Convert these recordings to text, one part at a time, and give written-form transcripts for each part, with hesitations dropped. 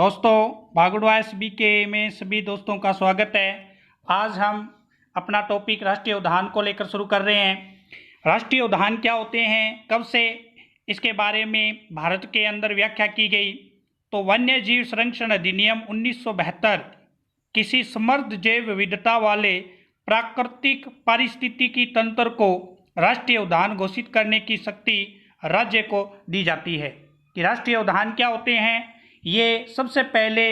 दोस्तों, भागुड़वा SBK में सभी दोस्तों का स्वागत है। आज हम अपना टॉपिक राष्ट्रीय उद्यान को लेकर शुरू कर रहे हैं। राष्ट्रीय उद्यान क्या होते हैं, कब से इसके बारे में भारत के अंदर व्याख्या की गई। तो वन्य जीव संरक्षण अधिनियम 1972 किसी समृद्ध जैव विविधता वाले प्राकृतिक पारिस्थितिकी तंत्र को राष्ट्रीय उद्यान घोषित करने की शक्ति राज्य को दी जाती है। कि राष्ट्रीय उद्यान क्या होते हैं, ये सबसे पहले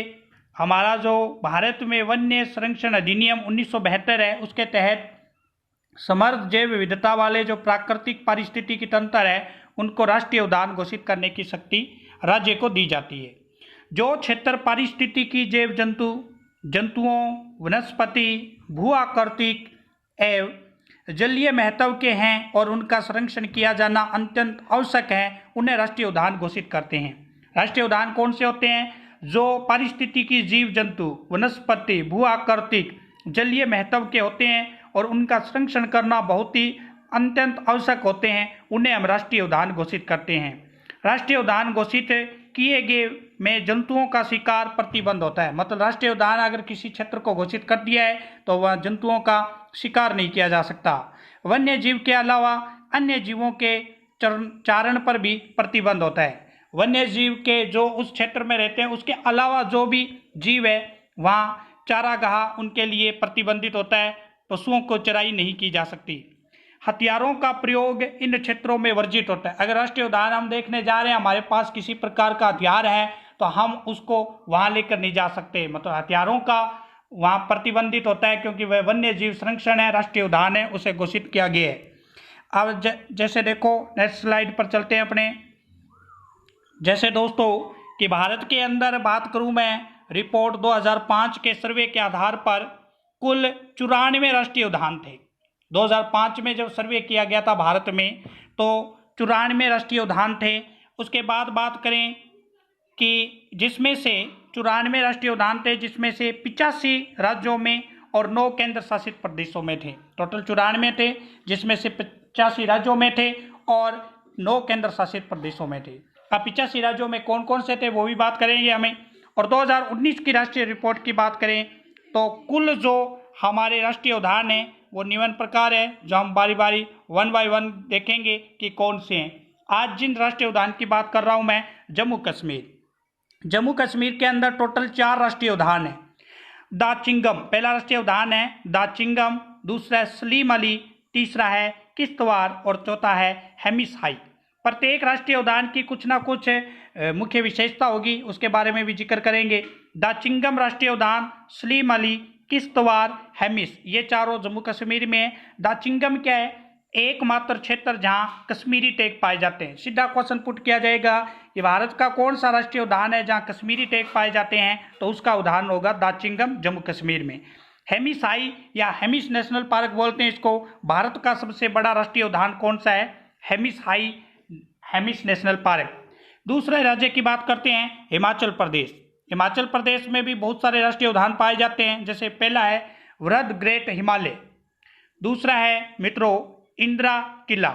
हमारा जो भारत में वन्य संरक्षण अधिनियम 1972 है, उसके तहत समृद्ध जैव विविधता वाले जो प्राकृतिक पारिस्थितिकी तंत्र है, उनको राष्ट्रीय उद्यान घोषित करने की शक्ति राज्य को दी जाती है। जो क्षेत्र पारिस्थितिकी जैव जंतुओं, वनस्पति, भू आकृतिक एवं जलीय महत्व के हैं और उनका संरक्षण किया जाना अत्यंत आवश्यक है, उन्हें राष्ट्रीय उद्यान घोषित करते हैं। राष्ट्रीय उद्यान कौन से होते हैं? जो पारिस्थितिकी जीव जंतु, वनस्पति, भू आकृतिक, जलीय महत्व के होते हैं और उनका संरक्षण करना बहुत ही अत्यंत आवश्यक होते हैं, उन्हें हम राष्ट्रीय उद्यान घोषित करते हैं। राष्ट्रीय उद्यान घोषित किए गए में जंतुओं का शिकार प्रतिबंध होता है। मतलब राष्ट्रीय उद्यान अगर किसी क्षेत्र को घोषित कर दिया है तो वह जंतुओं का शिकार नहीं किया जा सकता। वन्य जीव के अलावा अन्य जीवों के चारण पर भी प्रतिबंध होता है। वन्य जीव के जो उस क्षेत्र में रहते हैं, उसके अलावा जो भी जीव है वहाँ चारागाह उनके लिए प्रतिबंधित होता है। पशुओं को चराई नहीं की जा सकती। हथियारों का प्रयोग इन क्षेत्रों में वर्जित होता है। अगर राष्ट्रीय उद्यान हम देखने जा रहे हैं, हमारे पास किसी प्रकार का हथियार है तो हम उसको वहाँ लेकर नहीं जा सकते। मतलब हथियारों का वहाँ प्रतिबंधित होता है, क्योंकि वह वन्य जीव संरक्षण है, राष्ट्रीय उद्यान है, उसे घोषित किया गया है। अब जैसे देखो, नेक्स्ट स्लाइड पर चलते हैं अपने। जैसे दोस्तों कि भारत के अंदर बात करूं मैं, रिपोर्ट 2005 के सर्वे के आधार पर कुल 94 राष्ट्रीय उद्यान थे। 2005 में जब सर्वे किया गया था भारत में, तो 94 राष्ट्रीय उद्यान थे। उसके बाद बात करें कि जिसमें से 94 राष्ट्रीय उद्यान थे, जिसमें से 85 राज्यों में और 9 केंद्र शासित प्रदेशों में थे। टोटल 94 थे, जिसमें से 85 राज्यों में थे और 9 केंद्र शासित प्रदेशों में थे। अब 85 राज्यों में कौन कौन से थे वो भी बात करेंगे हमें। और 2019 की राष्ट्रीय रिपोर्ट की बात करें तो कुल जो हमारे राष्ट्रीय उद्यान है वो निम्न प्रकार है, जो हम बारी बारी 1 बाय 1 देखेंगे कि कौन से हैं। आज जिन राष्ट्रीय उद्यान की बात कर रहा हूँ मैं, जम्मू कश्मीर के अंदर टोटल 4 राष्ट्रीय उद्यान है। दाचिंगम पहला राष्ट्रीय उद्यान है, दाचिंगम। दूसरा है सलीम अली, तीसरा है किश्तवाड़ और चौथा है हेमिस हाई। प्रत्येक राष्ट्रीय उद्यान की कुछ ना कुछ मुख्य विशेषता होगी, उसके बारे में भी जिक्र करेंगे। दाचिंगम राष्ट्रीय उद्यान, सलीम अली, किश्तवाड़, हेमिस, ये चारों जम्मू कश्मीर में है। दाचिंगम क्या है? एकमात्र क्षेत्र जहां कश्मीरी टेक पाए जाते हैं। सीधा क्वेश्चन पुट किया जाएगा कि भारत का कौन सा राष्ट्रीय उद्यान है जहां कश्मीरी टेक पाए जाते हैं, तो उसका उदाहरण होगा दाचिंगम, जम्मू कश्मीर में। हेमिस हाई या हेमिस नेशनल पार्क बोलते हैं इसको। भारत का सबसे बड़ा राष्ट्रीय उद्यान कौन सा है? Hemis high, Hemis national park. दूसरे राज्य की बात करते हैं, हिमाचल प्रदेश। हिमाचल प्रदेश में भी बहुत सारे राष्ट्रीय उद्यान पाए जाते हैं। जैसे पहला है वृहद ग्रेट हिमालय, दूसरा है मित्रों इंदिरा किला,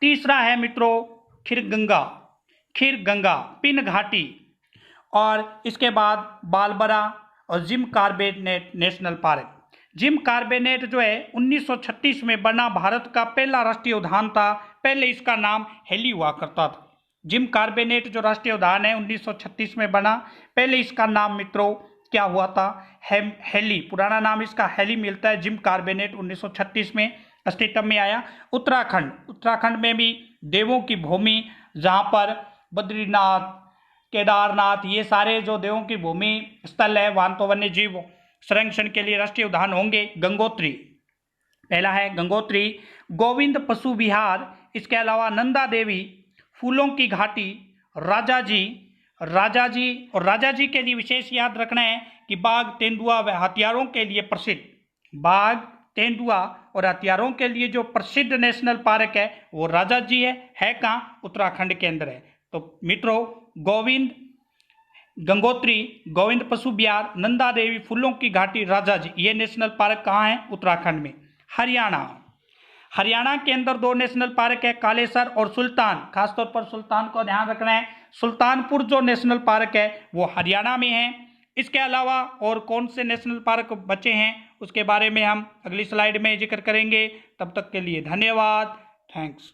तीसरा है मित्रों खीर गंगा पिन घाटी, और इसके बाद बालबरा और Jim Corbett national park. Jim Corbett जो है 1936 में बना भारत का पहला राष्ट्रीय उद्यान था। पहले इसका नाम हेली हुआ करता था। जिम कार्बेट जो राष्ट्रीय उद्यान है 1936 में बना, पहले इसका नाम मित्रों क्या हुआ था? हेली। पुराना नाम इसका हेली मिलता है। जिम कार्बेट 1936 में अस्तित्व में आया। उत्तराखंड में भी देवों की भूमि, जहाँ पर बद्रीनाथ, केदारनाथ, ये सारे जो देवों की भूमि स्थल है, वहाँ तो वन्य जीव संरक्षण के लिए राष्ट्रीय उद्यान होंगे। गंगोत्री पहला है, गंगोत्री। गोविंद पशु विहार, इसके अलावा नंदा देवी, फूलों की घाटी, राजाजी के लिए विशेष याद रखना है कि बाघ, तेंदुआ व हथियारों के लिए प्रसिद्ध, बाघ, तेंदुआ और हथियारों के लिए जो प्रसिद्ध नेशनल पार्क है वो राजाजी है कहाँ? उत्तराखंड के अंदर है। तो मित्रों गंगोत्री, गोविंद पशु विहार, नंदा देवी, फूलों की घाटी, राजाजी, ये नेशनल पार्क कहाँ है? उत्तराखंड में। हरियाणा के अंदर 2 नेशनल पार्क है, कालेसर और सुल्तान। खासतौर पर सुल्तान को ध्यान रखना है। सुल्तानपुर जो नेशनल पार्क है वो हरियाणा में है। इसके अलावा और कौन से नेशनल पार्क बचे हैं उसके बारे में हम अगली स्लाइड में जिक्र करेंगे। तब तक के लिए धन्यवाद। थैंक्स।